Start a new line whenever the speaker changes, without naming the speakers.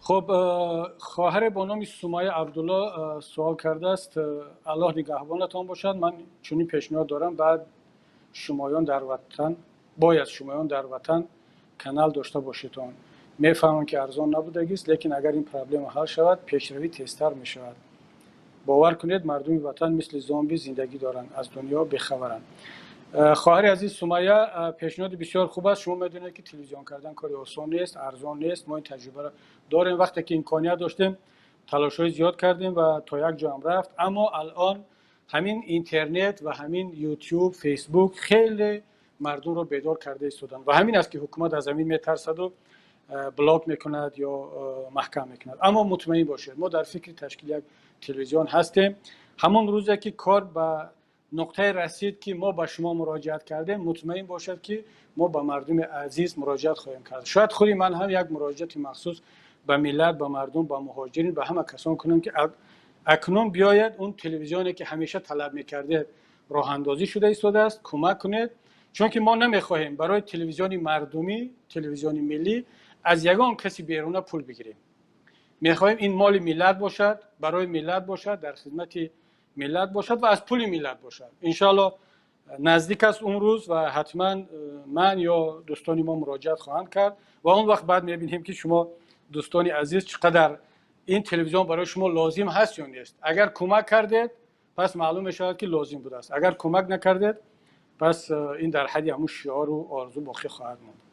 خب خواهر با نام سمیه عبدالله سوال کرده است. الله نگهبانتان باشد. من چنین پیشنهاد دارم، بعد شمایان در وطن باید شمایان در وطن کانال داشته باشیدان. میفهمم که ارزان نبودگی است، لیکن اگر این پرابلم حل شود پیشروی تیزتر می شود. باور کنید مردم وطن مثل زامبی زندگی دارند، از دنیا بی‌خبرند. خواهر عزیز سمیه، پیشنهاد بسیار خوب است. شما میدونید که تلویزیون کردن کاری آسان نیست، ارزان نیست. ما این تجربه را داریم. وقتی که امکانیت داشتیم تلاش‌های زیاد کردیم و تا یک جا هم رفت. اما الان همین اینترنت و همین یوتیوب، فیسبوک خیلی مردم رو بیدار کرده ایستادن و همین است که حکومت از همین میترسد و بلاک میکند یا محکم میکند. اما مطمئن باشید ما در فکر تشکیل یک تلویزیون هستیم. همون روزی که کار به نقطه رسید که ما به شما مراجعت کردیم، مطمئن باشد که ما به مردم عزیز مراجعت خواهیم کرد. شاید خودی من هم یک مراجعت مخصوص به ملت، به مردم، به مهاجرین، به همه کسان کنم که اکنون بیاید اون تلویزیونی که همیشه طلب میکرده راه اندازی شده ایستاده است، کمک کنید. چون که ما نمیخواهیم برای تلویزیون مردمی، تلویزیون ملی از یگان کسی بیرون پول بگیریم. میخواهیم این مال ملت باشد، برای ملت باشد، در خدمت ملت باشد و از پول ملت باشد. انشالله نزدیک است اون روز و حتما من یا دوستانی ما مراجعت خواهند کرد و اون وقت بعد میبینیم که شما دوستانی عزیز چقدر این تلویزیون برای شما لازم هست یا نیست. اگر کمک کردید پس معلوم میشود که لازم بوده است، اگر کمک نکردید پس این در حد همون شعار و آرزو باقی خواهد ماند.